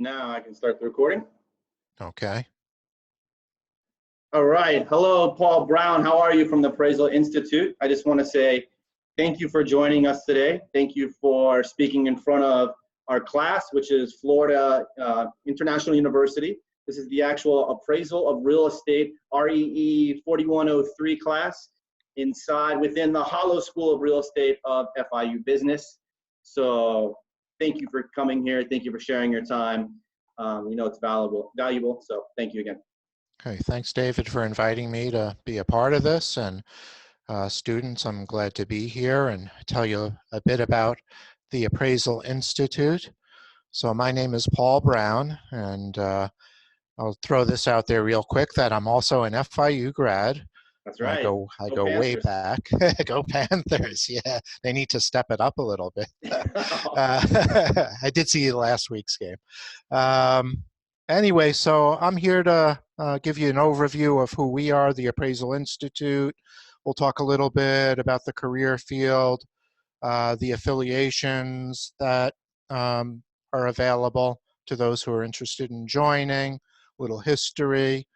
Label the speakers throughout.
Speaker 1: Now I can start the recording.
Speaker 2: Okay.
Speaker 1: All right. Hello, Paul Brown. How are you from the Appraisal Institute? I just want to say thank you for joining us today. Thank you for speaking in front of our class, which is Florida International University. This is the actual Appraisal of Real Estate REE 4103 class within the Hollow School of Real Estate of FIU Business. So thank you for coming here. Thank you for sharing your time. We know it's valuable. So thank you again.
Speaker 2: Okay. Thanks, David, for inviting me to be a part of this. And students, I'm glad to be here and tell you a bit about the Appraisal Institute. So my name is Paul Brown, and I'll throw this out there real quick that I'm also an FIU grad.
Speaker 1: That's right.
Speaker 2: I go way back. Go Panthers. Yeah, they need to step it up a little bit. I did see last week's game. Anyway, so I'm here to give you an overview of who we are, the Appraisal Institute. We'll talk a little bit about the career field, the affiliations that are available to those who are interested in joining, a little history,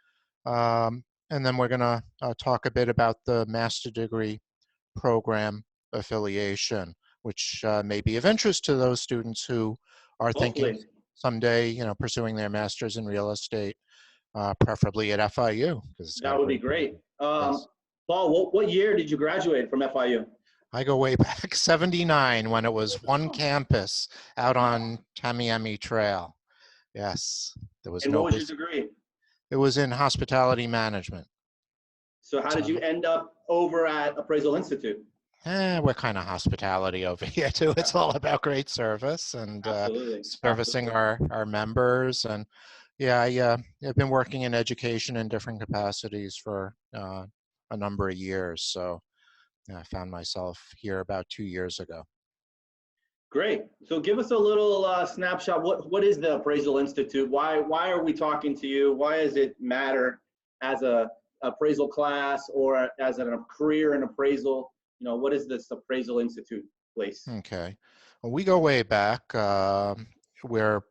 Speaker 2: and then we're going to talk a bit about the master degree program affiliation, which may be of interest to those students who are thinking someday, pursuing their master's in real estate, preferably at FIU.
Speaker 1: That would be great.
Speaker 2: Yes.
Speaker 1: Paul, what year did you graduate from FIU?
Speaker 2: I go way back, 79, when it was one campus out on Tamiami Trail. Yes. There was
Speaker 1: what was your degree?
Speaker 2: It was in hospitality management.
Speaker 1: So how did you end up over at Appraisal Institute?
Speaker 2: We're kind of hospitality over here too. It's all about great service and servicing our members. And yeah, I've been working in education in different capacities for a number of years. So I found myself here about 2 years ago.
Speaker 1: Great. So give us a little snapshot. What is the Appraisal Institute? Why are we talking to you? Why does it matter as a appraisal class or as a career in appraisal? What is this Appraisal Institute place?
Speaker 2: Okay. Well, we go way back. We were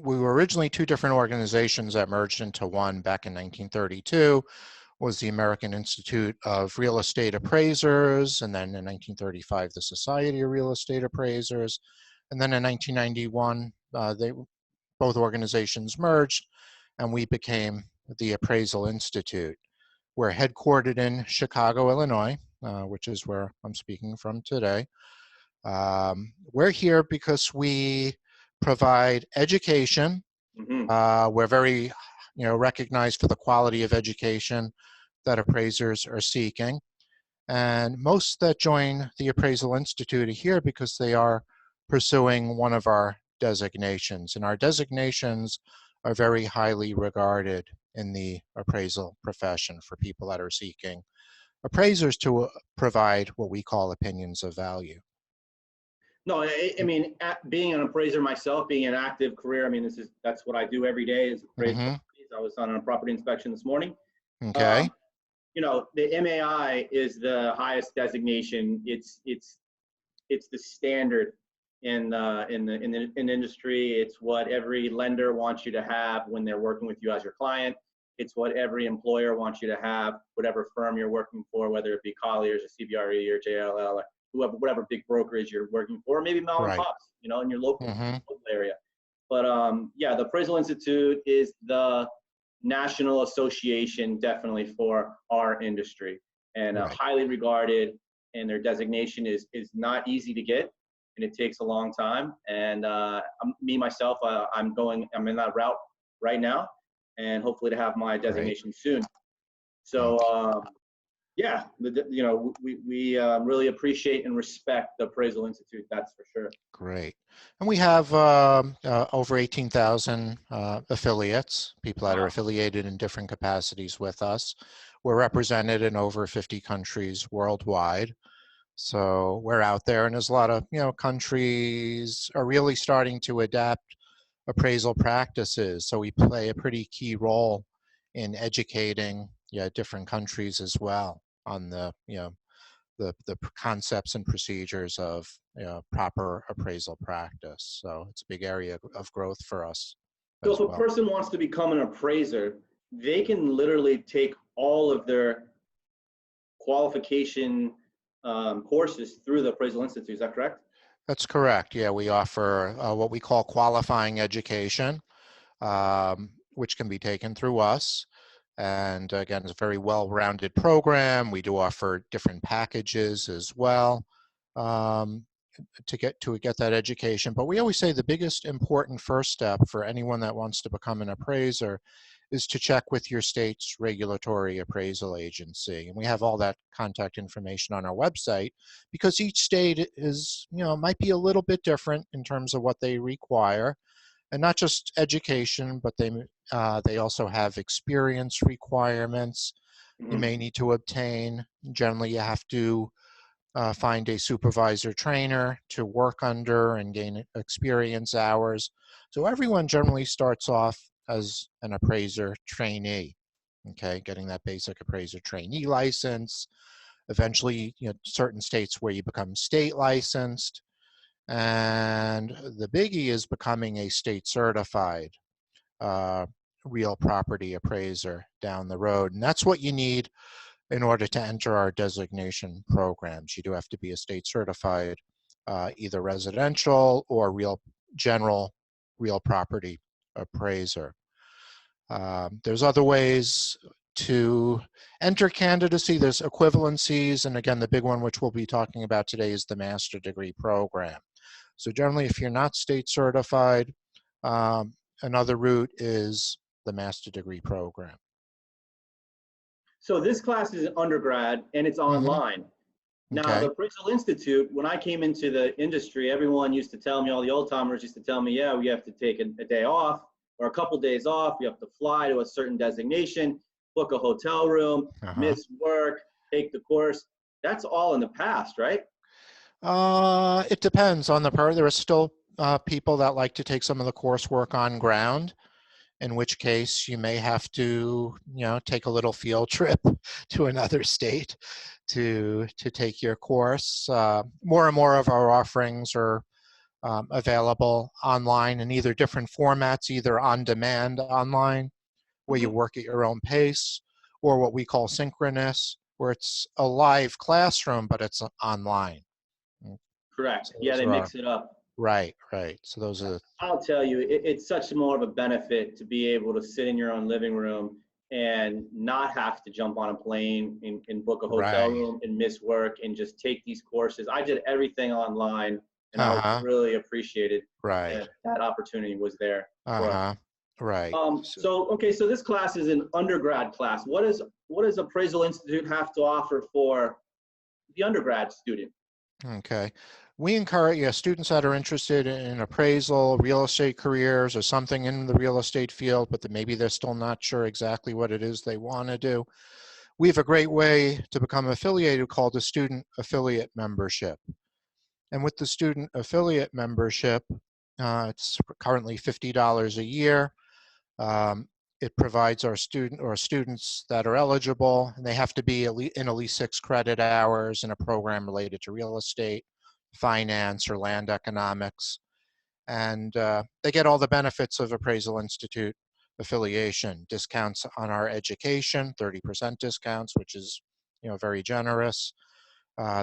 Speaker 2: originally two different organizations that merged into one back in 1932. Was the American Institute of Real Estate Appraisers, and then in 1935, the Society of Real Estate Appraisers. And then in 1991, both organizations merged, and we became the Appraisal Institute. We're headquartered in Chicago, Illinois, which is where I'm speaking from today. We're here because we provide education. Mm-hmm. We're very recognized for the quality of education that appraisers are seeking. And most that join the Appraisal Institute are here because they are pursuing one of our designations. And our designations are very highly regarded in the appraisal profession for people that are seeking appraisers to provide what we call opinions of value.
Speaker 1: No, I mean, being an appraiser myself, being an active career, I mean, that's what I do every day is appraise. Mm-hmm. I was on a property inspection this morning.
Speaker 2: Okay.
Speaker 1: The MAI is the highest designation. It's the standard in the industry. It's what every lender wants you to have when they're working with you as your client. It's what every employer wants you to have, whatever firm you're working for, whether it be Colliers or CBRE or JLL or whatever big brokerage you're working for, or maybe mom and pops, in your local area. But yeah, the Appraisal Institute is the national association definitely for our industry, and highly regarded, and their designation is not easy to get, and it takes a long time. And I'm in that route right now, and hopefully to have my designation soon. So yeah, we really appreciate and respect the Appraisal Institute, that's for sure.
Speaker 2: Great. And we have over 18,000 affiliates, people that are affiliated in different capacities with us. We're represented in over 50 countries worldwide. So we're out there, and there's a lot of, countries are really starting to adapt appraisal practices. So we play a pretty key role in educating different countries as well on the concepts and procedures of proper appraisal practice. So it's a big area of growth for us.
Speaker 1: So if
Speaker 2: as
Speaker 1: a
Speaker 2: well.
Speaker 1: person wants to become an appraiser, they can literally take all of their qualification courses through the Appraisal Institute. Is that correct?
Speaker 2: That's correct. Yeah, we offer what we call qualifying education, which can be taken through us. And again, it's a very well-rounded program. We do offer different packages as well um, to get that education. But we always say the biggest important first step for anyone that wants to become an appraiser is to check with your state's regulatory appraisal agency. And we have all that contact information on our website because each state is, might be a little bit different in terms of what they require. And not just education, but they also have experience requirements you
Speaker 1: Mm-hmm.
Speaker 2: may need to obtain. Generally, you have to find a supervisor trainer to work under and gain experience hours. So everyone generally starts off as an appraiser trainee, okay, getting that basic appraiser trainee license. Eventually, certain states where you become state licensed. And the biggie is becoming a state certified uh, real property appraiser down the road. And that's what you need in order to enter our designation programs. You do have to be a state certified, either residential or general real property appraiser. There's other ways to enter candidacy. There's equivalencies, and again, the big one which we'll be talking about today is the master degree program. So generally, if you're not state certified, um, another route is the master degree program.
Speaker 1: So this class is an undergrad and it's online. Now, the
Speaker 2: Okay.
Speaker 1: Appraisal Institute, when I came into the industry, everyone used to tell me, all the old timers used to tell me, yeah, we have to take a day off or a couple days off. You have to fly to a certain designation, book a hotel room,
Speaker 2: Uh-huh.
Speaker 1: miss work, take the course. That's all in the past, right?
Speaker 2: It depends on the part. There are still people that like to take some of the coursework on ground, in which case you may have to, take a little field trip to another state to take your course. More and more of our offerings are available online in either different formats, either on demand online, where you
Speaker 1: Mm-hmm.
Speaker 2: work at your own pace, or what we call synchronous, where it's a live classroom, but it's online.
Speaker 1: Correct.
Speaker 2: So
Speaker 1: Yeah,
Speaker 2: those
Speaker 1: they
Speaker 2: are our,
Speaker 1: mix it up.
Speaker 2: right. So those are the,
Speaker 1: I'll tell you, it's such more of a benefit to be able to sit in your own living room and not have to jump on a plane and book a hotel
Speaker 2: right.
Speaker 1: room and miss work and just take these courses. I did everything online, and I
Speaker 2: Uh-huh.
Speaker 1: really appreciated
Speaker 2: Right.
Speaker 1: that that opportunity was there for us.
Speaker 2: Uh-huh. Right.
Speaker 1: Okay, so this class is an undergrad class. What does Appraisal Institute have to offer for the undergrad student?
Speaker 2: Okay. We encourage students that are interested in appraisal, real estate careers, or something in the real estate field, but that maybe they're still not sure exactly what it is they want to do. We have a great way to become affiliated called a student affiliate membership. And with the student affiliate membership, it's currently $50 a year. Um, it provides our students that are eligible, and they have to be in at least 6 credit hours in a program related to real estate, finance, or land economics. And they get all the benefits of Appraisal Institute affiliation, discounts on our education, 30% discounts, which is very generous.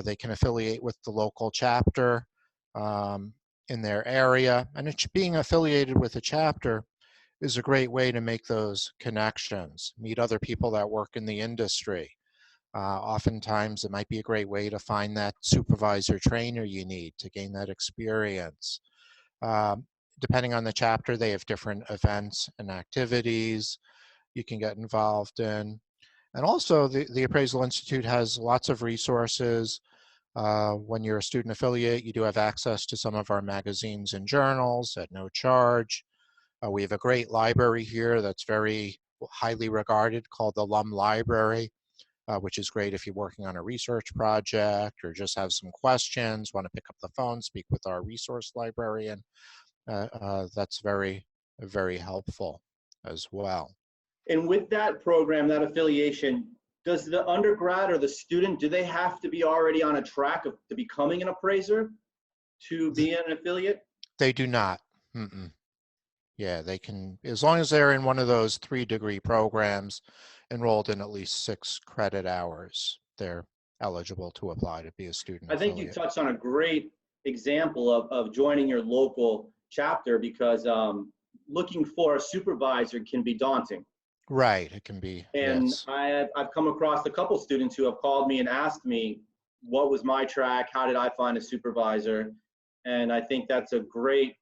Speaker 2: They can affiliate with the local chapter um, in their area, and being affiliated with a chapter is a great way to make those connections, meet other people that work in the industry. Oftentimes, it might be a great way to find that supervisor trainer you need to gain that experience. Um, Depending on the chapter, they have different events and activities you can get involved in. And also, the Appraisal Institute has lots of resources. When you're a student affiliate, you do have access to some of our magazines and journals at no charge. We have a great library here that's very highly regarded called the Lum Library, which is great if you're working on a research project or just have some questions, want to pick up the phone, speak with our resource librarian. That's very, very helpful as well.
Speaker 1: And with that program, that affiliation, does the undergrad or the student, do they have to be already on a track to becoming an appraiser to be an affiliate?
Speaker 2: They do not. Mm-mm. Yeah, they can, as long as they're in one of those 3-degree programs, enrolled in at least 6 credit hours, they're eligible to apply to be a student
Speaker 1: I think you
Speaker 2: affiliate.
Speaker 1: touched on a great example of joining your local chapter because looking for a supervisor can be daunting.
Speaker 2: Right, it can be,
Speaker 1: And
Speaker 2: yes.
Speaker 1: I've come across a couple students who have called me and asked me, what was my track? How did I find a supervisor? And I think that's a great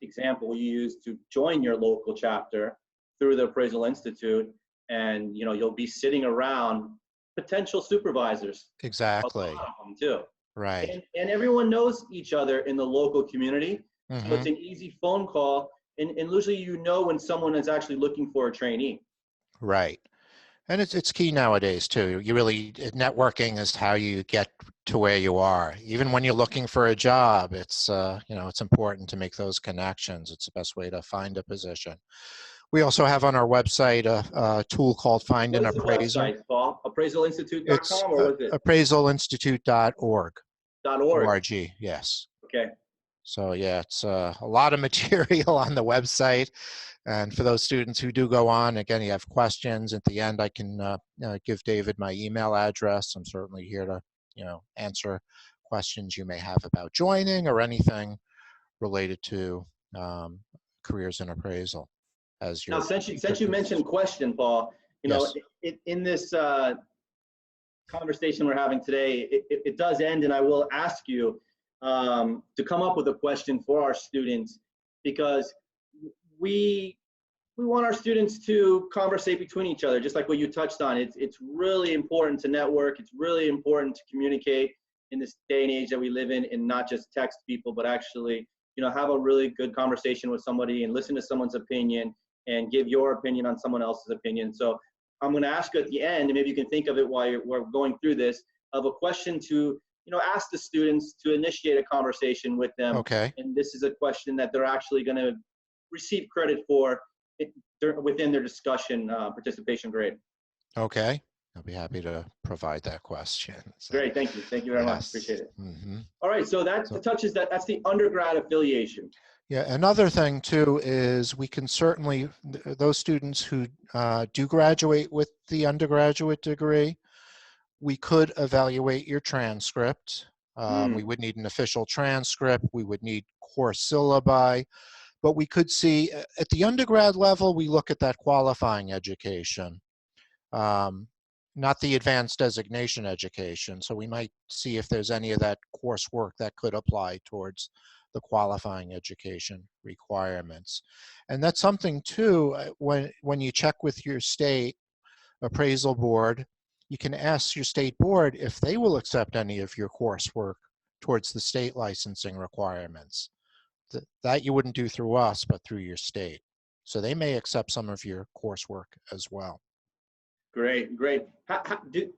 Speaker 1: example you use to join your local chapter through the Appraisal Institute. And you'll be sitting around potential supervisors, a lot
Speaker 2: Exactly,
Speaker 1: of them too.
Speaker 2: right.
Speaker 1: And everyone knows each other in the local community. So
Speaker 2: Hmm.
Speaker 1: it's an easy phone call. And usually when someone is actually looking for a trainee.
Speaker 2: Right. And it's key nowadays too. You really, networking is how you get to where you are. Even when you're looking for a job, it's it's important to make those connections. It's the best way to find a position. We also have on our website a tool called Find
Speaker 1: What
Speaker 2: an
Speaker 1: is the
Speaker 2: Appraiser.
Speaker 1: website, Paul?
Speaker 2: It's
Speaker 1: Appraisalinstitute.com or was it
Speaker 2: appraisalinstitute.org.
Speaker 1: .org?
Speaker 2: ORG, yes.
Speaker 1: Okay.
Speaker 2: So yeah, it's a lot of material on the website. And for those students who do go on, again, you have questions at the end, I can give David my email address. I'm certainly here to, answer questions you may have about joining or anything related to careers in appraisal as
Speaker 1: Now,
Speaker 2: your
Speaker 1: since
Speaker 2: future
Speaker 1: you
Speaker 2: business.
Speaker 1: mentioned question, Paul,
Speaker 2: Yes.
Speaker 1: in this conversation we're having today, it does end, and I will ask you to come up with a question for our students because we we want our students to conversate between each other, just like what you touched on. It's really important to network. It's really important to communicate in this day and age that we live in, and not just text people, but actually, have a really good conversation with somebody and listen to someone's opinion and give your opinion on someone else's opinion. So I'm going to ask you at the end, and maybe you can think of it while we're going through this, of a question to, ask the students to initiate a conversation with them.
Speaker 2: Okay.
Speaker 1: And this is a question that they're actually going to receive credit for within their discussion participation grade.
Speaker 2: Okay. I'll be happy to provide that question. So,
Speaker 1: Great, thank you. Thank you very much. Appreciate
Speaker 2: yes.
Speaker 1: it.
Speaker 2: Hmm.
Speaker 1: All right, so that
Speaker 2: So,
Speaker 1: touches that. That's the undergrad affiliation.
Speaker 2: yeah, another thing too is we can certainly, those students who do graduate with the undergraduate degree, we could evaluate your transcript. We would need an official transcript. We would need course syllabi, but we could see at the undergrad level, we look at that qualifying education, um, not the advanced designation education. So we might see if there's any of that coursework that could apply towards the qualifying education requirements. And that's something too, when you check with your state appraisal board, you can ask your state board if they will accept any of your coursework towards the state licensing requirements. That you wouldn't do through us, but through your state. So they may accept some of your coursework as well.
Speaker 1: Great, great.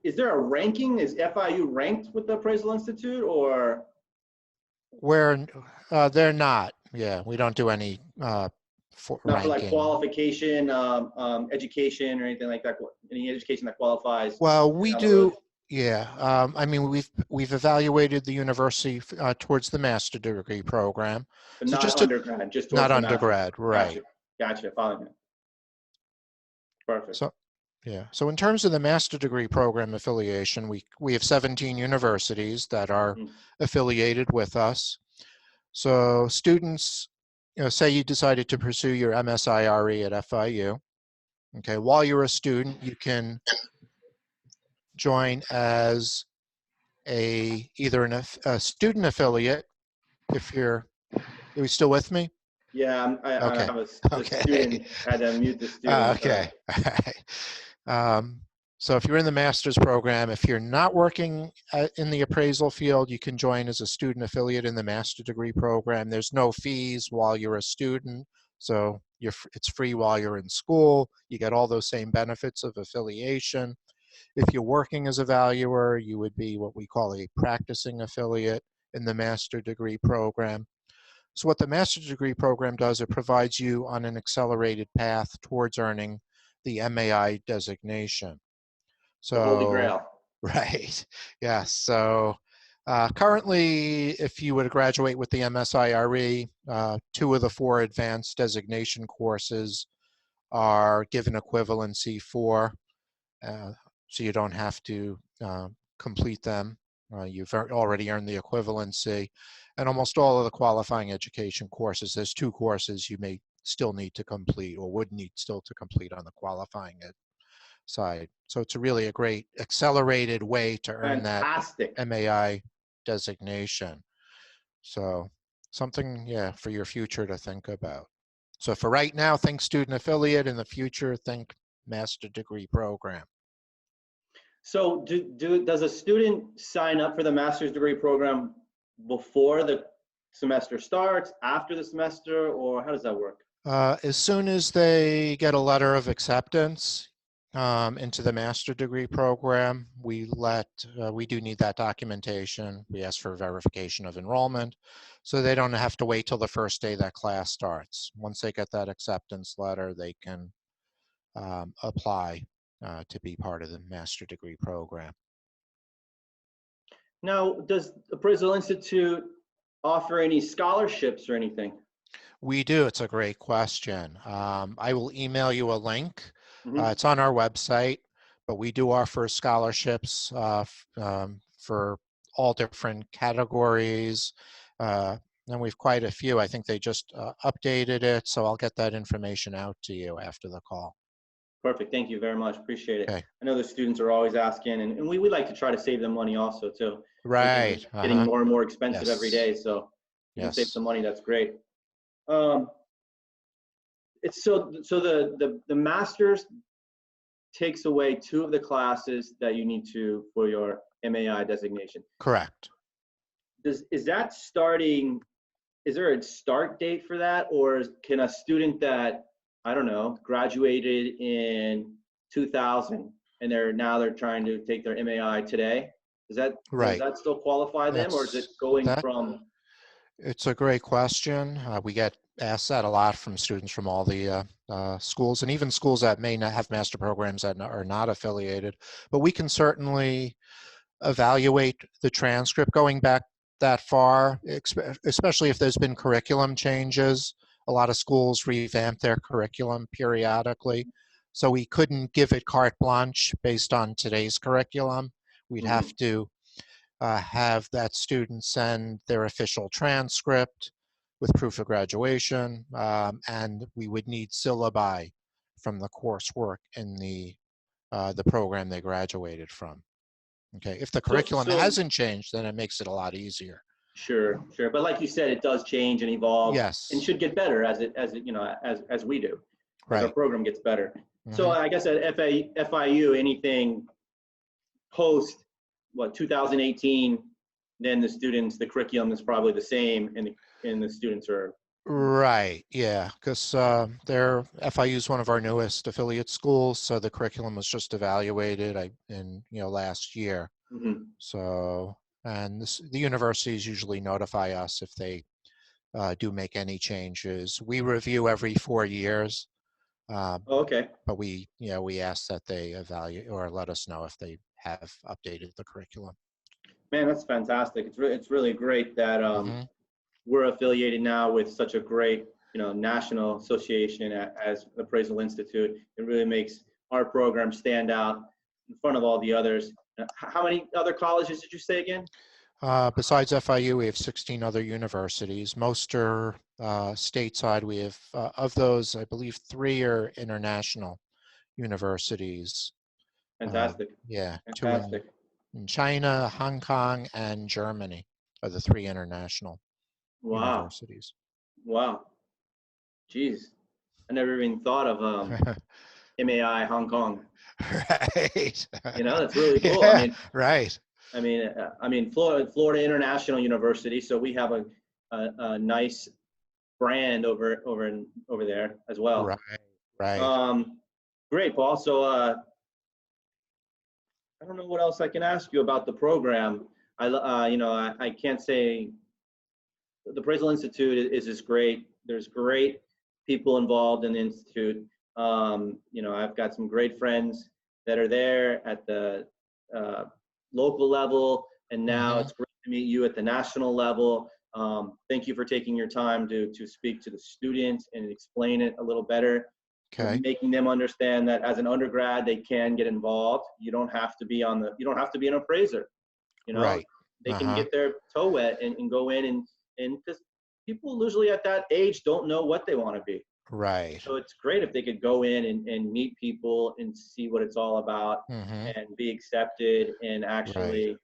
Speaker 1: Is there a ranking? Is FIU ranked with the Appraisal Institute, or?
Speaker 2: Where they're not. Yeah, we don't do any
Speaker 1: Not for like
Speaker 2: ranking.
Speaker 1: qualification, education, or anything like that. Any education that qualifies
Speaker 2: Well, we
Speaker 1: down the road,
Speaker 2: do. Yeah, I mean, we've evaluated the university towards the master degree program.
Speaker 1: but
Speaker 2: So
Speaker 1: not
Speaker 2: just to,
Speaker 1: undergrad, just
Speaker 2: not
Speaker 1: towards the master's.
Speaker 2: undergrad,
Speaker 1: Gotcha,
Speaker 2: right?
Speaker 1: gotcha. Following it. Perfect.
Speaker 2: So yeah. So in terms of the master degree program affiliation, we have 17 universities that are
Speaker 1: Mhm.
Speaker 2: affiliated with us. So students, say you decided to pursue your MSIRE at FIU. Okay, while you're a student, you can join as either a student affiliate if you're. Are you still with me?
Speaker 1: Yeah, I
Speaker 2: Okay.
Speaker 1: have a
Speaker 2: Okay.
Speaker 1: student. Had to mute the student.
Speaker 2: Okay. All right. So if you're in the master's program, if you're not working in the appraisal field, you can join as a student affiliate in the master degree program. There's no fees while you're a student, so it's free while you're in school. You get all those same benefits of affiliation. If you're working as a valuer, you would be what we call a practicing affiliate in the master degree program. So what the master's degree program does, it provides you on an accelerated path towards earning the MAI designation.
Speaker 1: The Holy
Speaker 2: So,
Speaker 1: Grail.
Speaker 2: right, yes. So Currently, if you were to graduate with the MSIRE, 2 of the 4 advanced designation courses are given equivalency for, so you don't have to complete them. You've already earned the equivalency. And almost all of the qualifying education courses, there's 2 courses you may still need to complete or would need still to complete on the qualifying side. So it's really a great accelerated way to earn that
Speaker 1: Fantastic.
Speaker 2: MAI designation. So something, yeah, for your future to think about. So for right now, think student affiliate. In the future, think master degree program.
Speaker 1: So does a student sign up for the master's degree program before the semester starts, after the semester, or how does that work?
Speaker 2: As soon as they get a letter of acceptance into the master degree program, we do need that documentation. We ask for verification of enrollment, so they don't have to wait till the first day that class starts. Once they get that acceptance letter, they can apply to be part of the master degree program.
Speaker 1: Now, does Appraisal Institute offer any scholarships or anything?
Speaker 2: We do. It's a great question. I will email you a link.
Speaker 1: Mhm.
Speaker 2: It's on our website, but we do offer scholarships for all different categories. And we've quite a few. I think they just updated it, so I'll get that information out to you after the call.
Speaker 1: Perfect. Thank you very much. Appreciate it.
Speaker 2: Okay.
Speaker 1: I know the students are always asking, and we like to try to save them money also too. Everything
Speaker 2: Right.
Speaker 1: is getting more and more expensive every
Speaker 2: Yes.
Speaker 1: day, so you can save
Speaker 2: Yes.
Speaker 1: some money. That's great. It's the master's takes away 2 of the classes that you need to for your MAI designation.
Speaker 2: Correct.
Speaker 1: Is that starting? Is there a start date for that, or can a student that, I don't know, graduated in 2000 and they're trying to take their MAI today, does
Speaker 2: Right.
Speaker 1: that still qualify them, or is it
Speaker 2: That's
Speaker 1: going
Speaker 2: that.
Speaker 1: from?
Speaker 2: It's a great question. We get asked that a lot from students from all the schools, and even schools that may not have master programs that are not affiliated. But we can certainly evaluate the transcript going back that far, especially if there's been curriculum changes. A lot of schools revamp their curriculum periodically. So we couldn't give it carte blanche based on today's curriculum. We'd have to have that student send their official transcript with proof of graduation, and we would need syllabi from the coursework in the program they graduated from. Okay, if the curriculum
Speaker 1: So
Speaker 2: hasn't changed, then it makes it a lot easier.
Speaker 1: sure, but like you said, it does change and evolve and
Speaker 2: Yes.
Speaker 1: should get better as we do, as our
Speaker 2: Right.
Speaker 1: program gets better. So
Speaker 2: Mm-hmm.
Speaker 1: I guess at FIU, anything post 2018, then the curriculum is probably the same, and the students are.
Speaker 2: Right, yeah, because FIU is one of our newest affiliate schools, so the curriculum was just evaluated in last year.
Speaker 1: Mhm.
Speaker 2: So, and the universities usually notify us if they do make any changes. We review every 4 years,
Speaker 1: Oh, okay.
Speaker 2: but we ask that they evaluate or let us know if they have updated the curriculum.
Speaker 1: Man, that's fantastic. It's really great that
Speaker 2: Mm-hmm.
Speaker 1: we're affiliated now with such a great national association as the Appraisal Institute. It really makes our program stand out in front of all the others. How many other colleges did you say again?
Speaker 2: Besides FIU, we have 16 other universities. Most are stateside. We have, of those, I believe 3 are international universities.
Speaker 1: Fantastic.
Speaker 2: Yeah, 2
Speaker 1: Fantastic.
Speaker 2: in China, Hong Kong, and Germany are the 3 international
Speaker 1: Wow.
Speaker 2: universities.
Speaker 1: Wow. Jeez. I never even thought of MAI Hong Kong.
Speaker 2: Right.
Speaker 1: That's really cool.
Speaker 2: Yeah, right.
Speaker 1: Florida International University, so we have a nice brand over there as well.
Speaker 2: Right, right.
Speaker 1: Great, Paul. So I don't know what else I can ask you about the program. I can't say the Appraisal Institute is just great. There's great people involved in the institute. I've got some great friends that are there at the local level, and now
Speaker 2: Mm-hmm.
Speaker 1: it's great to meet you at the national level. Thank you for taking your time to speak to the students and explain it a little better.
Speaker 2: Okay.
Speaker 1: Making them understand that as an undergrad, they can get involved. You don't have to be you don't have to be an appraiser. You know,
Speaker 2: Right.
Speaker 1: they can
Speaker 2: Uh-huh.
Speaker 1: get their toe wet and go in and because people usually at that age don't know what they want to be.
Speaker 2: Right.
Speaker 1: So it's great if they could go in and meet people and see what it's all about
Speaker 2: Mm-hmm.
Speaker 1: and be accepted and
Speaker 2: Right.
Speaker 1: actually,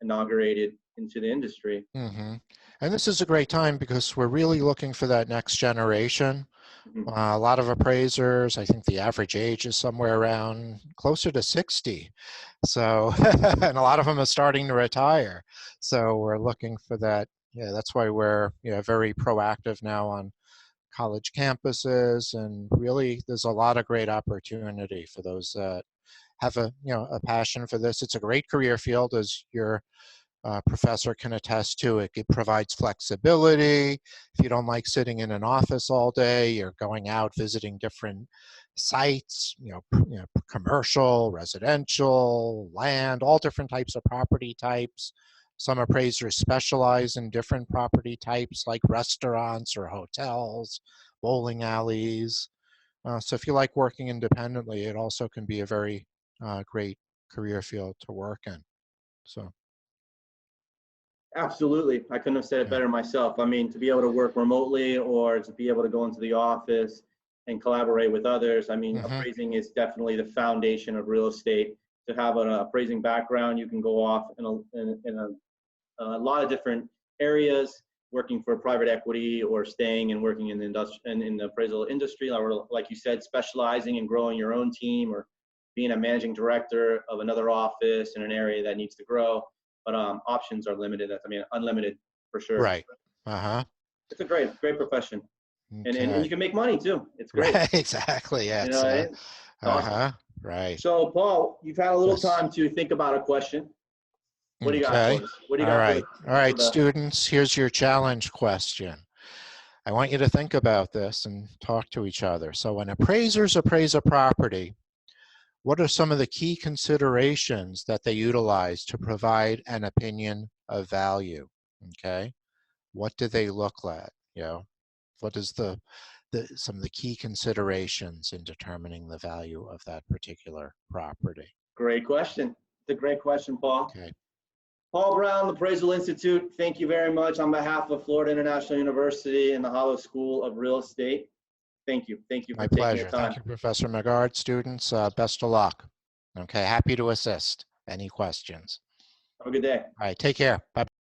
Speaker 1: inaugurated into the industry.
Speaker 2: Mm-hmm. And this is a great time because we're really looking for that next generation.
Speaker 1: Mhm.
Speaker 2: A lot of appraisers, I think the average age is somewhere around closer to 60. So, and a lot of them are starting to retire. So we're looking for that. Yeah, that's why we're very proactive now on college campuses, and really there's a lot of great opportunity for those that have a passion for this. It's a great career field, as your professor can attest to. It provides flexibility. If you don't like sitting in an office all day, you're going out visiting different sites, commercial, residential, land, all different types of property types. Some appraisers specialize in different property types like restaurants or hotels, bowling alleys. So if you like working independently, it also can be a very great career field to work in. So,
Speaker 1: Absolutely. I couldn't have said it
Speaker 2: okay.
Speaker 1: better myself. I mean, to be able to work remotely or to be able to go into the office and collaborate with others. I mean,
Speaker 2: Mm-hmm.
Speaker 1: appraising is definitely the foundation of real estate. To have an appraising background, you can go off in a lot of different areas, working for private equity or staying and working in the in the appraisal industry, or like you said, specializing and growing your own team, or being a managing director of another office in an area that needs to grow. But options are limited. I mean, unlimited for sure.
Speaker 2: Right. Uh-huh.
Speaker 1: It's a great profession, and you
Speaker 2: Okay.
Speaker 1: can make money too. It's great.
Speaker 2: Right, exactly. Yeah,
Speaker 1: You
Speaker 2: it's
Speaker 1: know, it's awesome.
Speaker 2: uh-huh. Right.
Speaker 1: So, Paul, you've had a little
Speaker 2: Yes.
Speaker 1: time to think about a question. What do you got
Speaker 2: Okay.
Speaker 1: for us? What do you
Speaker 2: All
Speaker 1: got
Speaker 2: right. All
Speaker 1: for
Speaker 2: right,
Speaker 1: the
Speaker 2: students, here's your challenge question. I want you to think about this and talk to each other. So when appraisers appraise a property, what are some of the key considerations that they utilize to provide an opinion of value? Okay. What do they look like? What is some of the key considerations in determining the value of that particular property?
Speaker 1: Great question. It's a great question, Paul.
Speaker 2: Okay.
Speaker 1: Paul Brown, the Appraisal Institute, thank you very much on behalf of Florida International University and the Hollow School of Real Estate. Thank you. Thank you for
Speaker 2: My
Speaker 1: taking your
Speaker 2: pleasure.
Speaker 1: time.
Speaker 2: Thank you, Professor McGard. Students, best of luck. Okay, happy to assist. Any questions?
Speaker 1: Have a good day.
Speaker 2: All right, take care. Bye-bye.